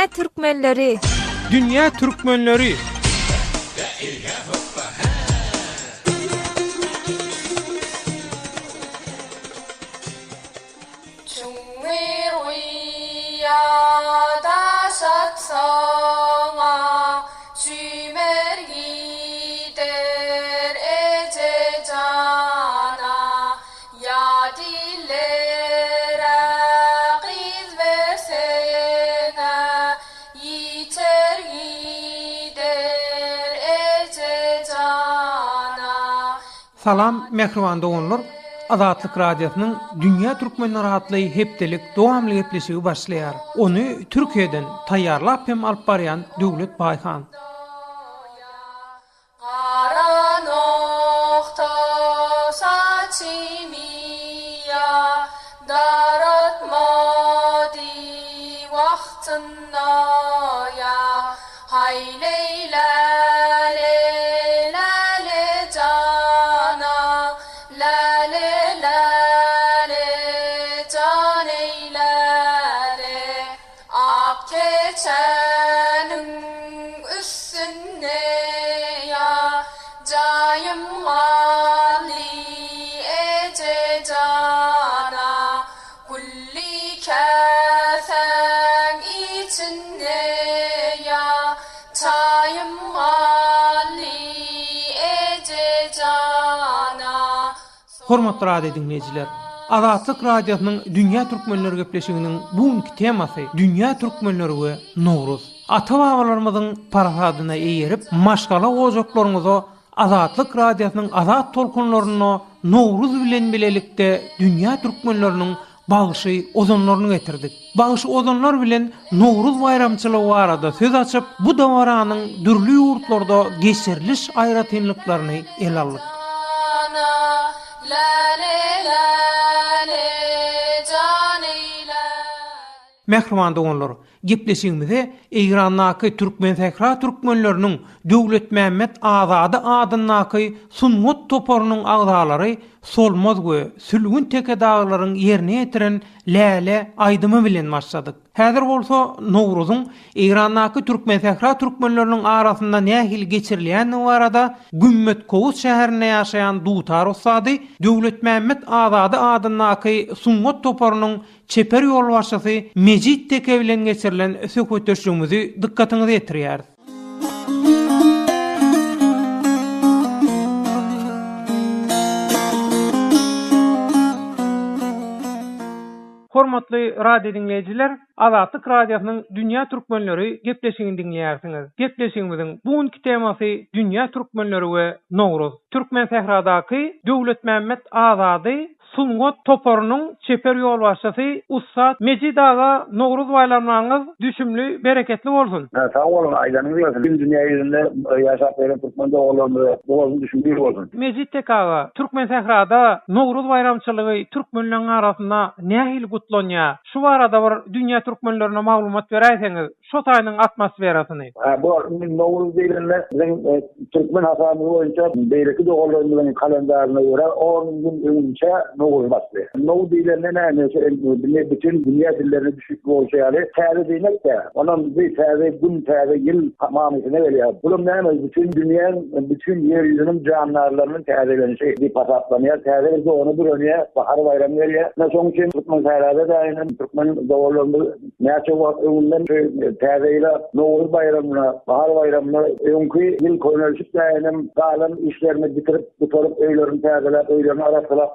Dünya Türkmenleri. Dünya Türkmenleri. Salam, mehriban doganlar. Azatlyk Radiosynyň Dünya Türkmenleri adly hepdelik dowamly gepleşigi başlaýar. Onu Türkiýeden taýýarlap hem alyp barýan Döwlet Baýhan. Hormatly radio dinleyijiler, Azatlyk Radiosynyň Dünya Türkmenleri gepleşiginiň bugünkü temasy Dünya Türkmenleri we Nowruz. Ata-babalarymyzyň parahadyna eýerip, maşgala gojaklaryňyzy Azatlyk Radiosynyň azat tolkunlaryny Nowruz bilen bilelikde Dünya Türkmenleriniň bagşy ozonlaryny getirdik. Bagşy ozonlar bilen Nowruz bayramçylygy barada söz açyp, bu dawaranyň dürli ýurtlarda geçiriliş aýratynlyklaryny el aldyk. Mehriban doganlar, gepleşigimizde Eýrandaky Türkmen Sähra Türkmenleriniň Döwlet Mämmed Azady adyndaky Sunmut toporunyň agdalary Solmaz we Sülgün teke dağlaryň ýerine ýetiren Läle Aýdymy bilen başladyk. Häzir bolsa Nowruzyň Eýrandaky Türkmen Sähra Türkmenleriniň arasynda nähil geçirilýän barada Gümmet Kowuz şäherinde ýaşaýan Dutar Osady Döwlet Mämmed Azady adyndaky Sunmut toporunyň çeper ýol başçysy Mejit teke bilen geçirilen söhbetleşigimizi dikkatiňize ýetirýär. Hormatly radio dinleyijiler, Azatlyk Radiosynyň Dünya Türkmenleri gepleşigini dinleýärsiňiz. Gepleşigimiziň bugünkü temasy Dünya Türkmenleri we Nowruz. Türkmen Sähradaky Döwlet Mämmed Azady Sunmut toporunyň çeper ýol başçysy Ustad Mejit aga Nowruz bayramlaryňyz düşümli, bereketli bolsun. Sağ olun, aýdanyňyz bolsun. Dünya ýerinde ýaşap beren Türkmen doganlary bolsun, düşümli bolsun. Mejit aga, Türkmen Sährada Nowruz bayramçylygy türkmenleriň arasynda nähil gutlanýar? Şu barada bir Dünya Türkmenlerine maglumat berýärsiňiz, şu taýynyň atmosferasyny. Bu Nowruz diýilende biziň Türkmen hasamy boýunça beýleki doganlaryň kalendaryna görä 10 gün öňünçe Nowruz başlaýar. Nowruz diýilende näme? Bütün dünya dillerini düşük bolşaýaly, täze diýmek de, onuň bir täze gün, täze ýyl manysyna gelýär. Bu näme? Bütün dünýäň, bütün ýer ýüzüniň jandarlarynyň täzelenişi diýip hasaplanýar. Täze bir onu bir öňe bahar bayramy gelýär. Şoň üçin Türkmen Sährada da aýnyn Türkmen doganlaryny näçe wagt öňünden täze ýyla Nowruz bayramyna, bahar bayramyna öňkü ýyl koýnalşyp aýnyn galan işlerini bitirip, tutup öýlerini täzelep, öýlerini araslap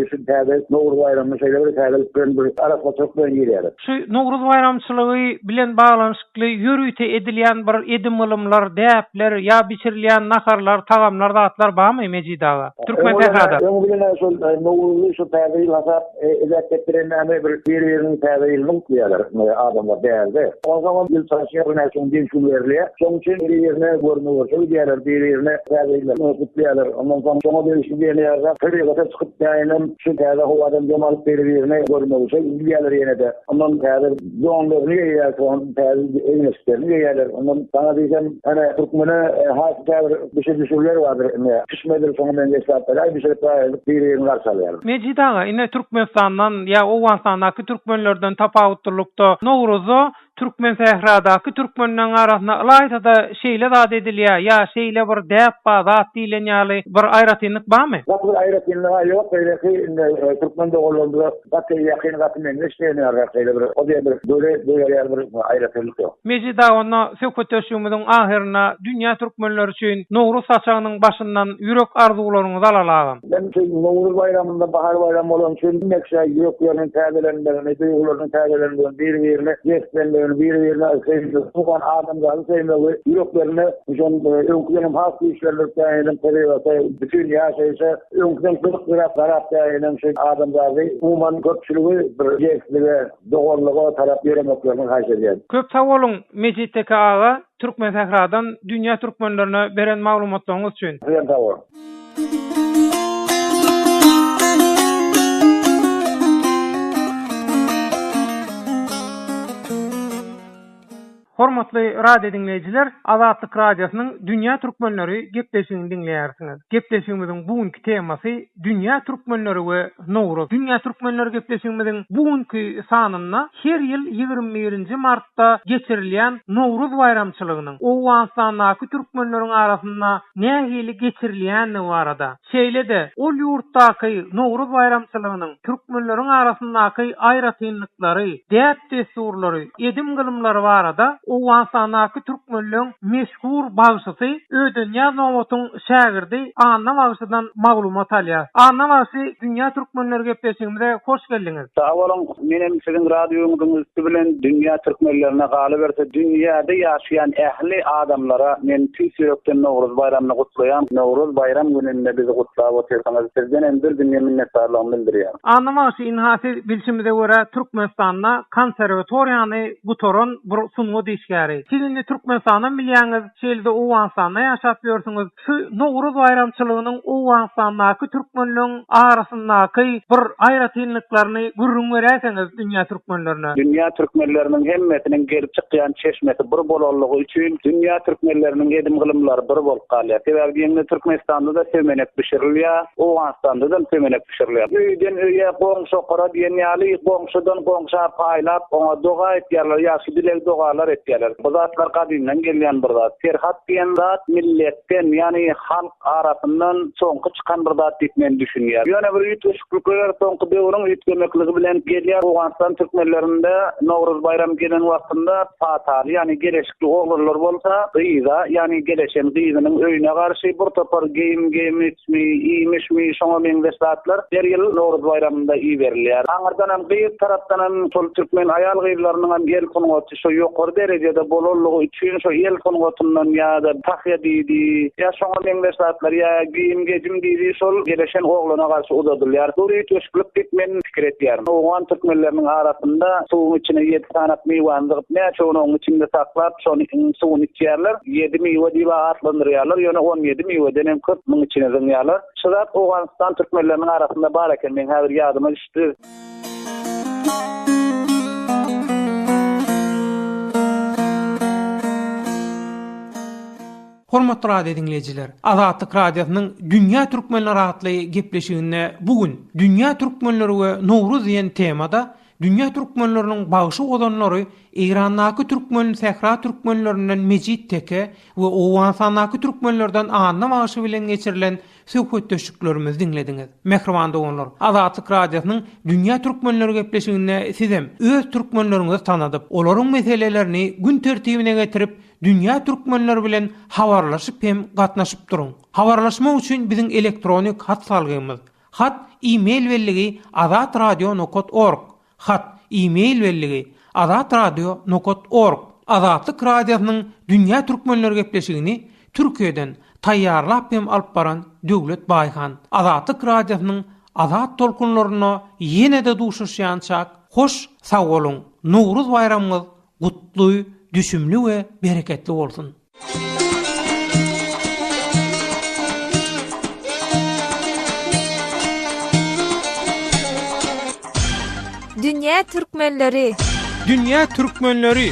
şu täze Nowruz bayramyny şeýle täzelip bir arasga çok bilen ýerler. Şu Nowruz bayramçylygy bilen baglanşykly ýörüýte edilýän bir edimlymlar, däpler ýa biçirilýän naharlar, tagamlar, zatlar barmy Mejit aga? Türkmen Sährada. Öňe bilen şu Nowruzy şu täze ýyl hasap edetdiren näme bir ýeriniň täze ýylyny diýerler, adamlar däýerde. O zaman ýyl saçýar näçe diň şu berýär. Şoň üçin ýerine görnüyor, şu diýerler, bir ýerine täze ýylyny kutlaýarlar. Ondan soň şoňa berişi diýerler, ferýata çykyp daýynam şu täze howadan jamalyp berýärne görnüyor, şu diýerler ýene de. Ondan täze ýonlaryny ýer, son täze eňeşlerini ýerler. Ondan sana diýsem, ana Türkmene has täze bir şey düşürler bardyr. Kişmedir soňa men geçläpler, bir şey bir ýerine garşalýar. Mejit aga, ine Türkmenistandan ýa Owganistanyň Türkmenlerden tapawutlukda Nowruzu türkmen sähradaky türkmenler arasynda ýaýda da şeýle zat edilýär, ýa şeýle bir däp bazat diýilen ýaly bir aýratynlyk barmy? Bu aýratynlyk ýok, belki türkmen dogallarynda gaty ýakyn gaty menne şeýle bir o diýe bir böyle bir aýratynlyk ýok. Mejida onu söhbetleşýümizin ahyrına dünýä türkmenleri üçin Nowruz saçagynyň başyndan ýürek arzularyňyzy alalagam. Ben Nowruz bayramynda, bahar bayramı bolan üçin näçe ýürekleriň täzelenmelerini, duýgularyň täzelenmelerini, bir-birine ýetmenlerini, bir-birine sugan adamlary seýmeli, ýüreklerini şon öňküden has işlerler täýin perewata bütün ýaşaýşa öňküden garap täýin şu adamlary umuman köpçüligi bir ýetligi, dogallyga tarap beremeklerini haýşedýär. Köp sag bolun Mejitdeki aga Türkmen Sahradan dünýä türkmenlerine beren maglumatlaryňyz üçin. Hormatly radio dinleyijiler, Azatlyk radiosynyň Dünýä türkmenleri gepleşigini dinleýärsiňiz. Gepleşigimiziň bugünkü temasy Dünýä türkmenleri we Nowruz. Dünýä türkmenleri gepleşigimiziň bugünkü sanyna her ýyl 21-nji martda geçirilýän Nowruz bayramçylygynyň Owganstanyň türkmenleriň arasynda nähili geçirilýäni barada. Şeýle-de ol ýurtdaky Nowruz bayramçylygynyň türkmenleriň arasyndaky aýratynlyklary, däp desturlary, edim gylymlary barada Owganstanyň türkmenleriň meşhur bagşysy Ödünýä Nowatyň şagirdi Anna Bagşydan maglumat alýar. Anna Bagşy Dünýä türkmenleri gepleşigimize hoş geldiňiz. Sağ olun, menem sizin radioňyzyň bilen dünýä türkmenlerine galy berse dünýäde ýaşaýan ähli adamlara men tüýsürekden Nowruz bayramyny gutlaýan, Nowruz bayram gününde bizi gutlap otursaňyz sizden endir dünýä minnetdarlygymyny bildirýär. Anna Bagşy inhasy bilşimize görä Türkmenistanda konserwatoriýany gutoran bir sunma diýişgäri. Siz Türkmenistanyň bilýäňiz, şeýle Owganstanda ýaşap ýörsiňiz. Şu Nowruz bayramçylygynyň Owganstandaky türkmenleriň arasyndaky bir aýratynlyklaryny gürrüň beräsiňiz dünýä türkmenlerine. Dünýä türkmenleriniň hemmetiniň gelip çykýan çeşmeti bir bolanlygy üçin dünýä türkmenleriniň edim gylymlary bir bolup galýar. Sebäbi Türkmenistanda da semenek pişirilýär, Owganstanda da semenek pişirilýär. Öýden öýe goňşy qara diýen ýaly goňşydan goňşa paýlap, oňa doga etýärler, ýaşy dilek dogalar etýärler. Bu zatlar kadimden gelýän bir zat. Serhat diýen zat milletden, ýani halk arasyndan soňky çykan bir zat diýip men düşünýär. Ýöne bir ýetişiklikler soňky döwrüň ýetgenmekligi bilen gelýär. Owganstan türkmenlerinde Nowruz bayram gelen wagtynda patal, ýani geleşikli oglanlar bolsa, gyýda, ýani geleşen gyýdynyň öýüne garşy bir topar geyim etmi, iýmişmi, şoňa meňdesatlar her ýyl Nowruz bayramynda iý berilýär. Aňyrdan hem gyýyp tarapdan hem tol türkmen aýal gyýlarynyň hem ýel konugaty şo ýokary derejede bolanlygy üçin şo ýel konugotyndan ýa-da tahýa diýdi, ýa şoňa meňdesatlar ýa geyim gejim diýdi, şol geleşen oglana garşy uzadylýar. Bu ýetişiklik diýip men pikir etýär. Owgan türkmenleriniň arasynda suwun içine 7 sanap meýwan zygyp, näçe onuň içinde saklap, şonu suwun içýärler, 7 meýwe diýip atlandyrýarlar, ýöne 17 meýweden hem 40 000 içine zyňýarlar. Şurat Owganstan türkmenleriniň arasynda bar eken men häzir ýadyma düşdi. Hormatly radio dinleyijiler, Azatlyk radiosynyň Dünýä türkmenleri atly gepleşigine bugün Dünýä türkmenleri we Nowruz diýen temada dünýä türkmenleriniň bagşy olanlary Eýrandaky türkmen Sahra türkmenlerinden Mejitdeki we Owganstanyň türkmenlerden Anna Bagşy bilen geçirilen söhbetleşiklerimizi dinlediňiz. Mehriban doganlar, Azatlyk radiosynyň Dünýä türkmenleri gepleşigine sizem öz türkmenleriňizi tanadyp, olaryň meselelerini gün tertibine getirip dünýä türkmenleri bilen habarlaşyp hem gatnaşyp duruň. Habarlaşmak üçin biziň elektronik hat salgymyz. Hat e-mail belligi azatradio.org. Hat e-mail belligi azatradio.org. Azatlyk radiosynyň Dünýä türkmenleri gepleşigini Türkiýeden taýýarlap hem alyp baran Döwlet Baýhan. Azatlyk radiosynyň azat tolkunlaryna ýene-de duşuşýançak hoş sag bolun. Nowruz bayramyňyz gutly, düşümlü we bereketli bolsun. Dünýä türkmenleri. Dünýä türkmenleri.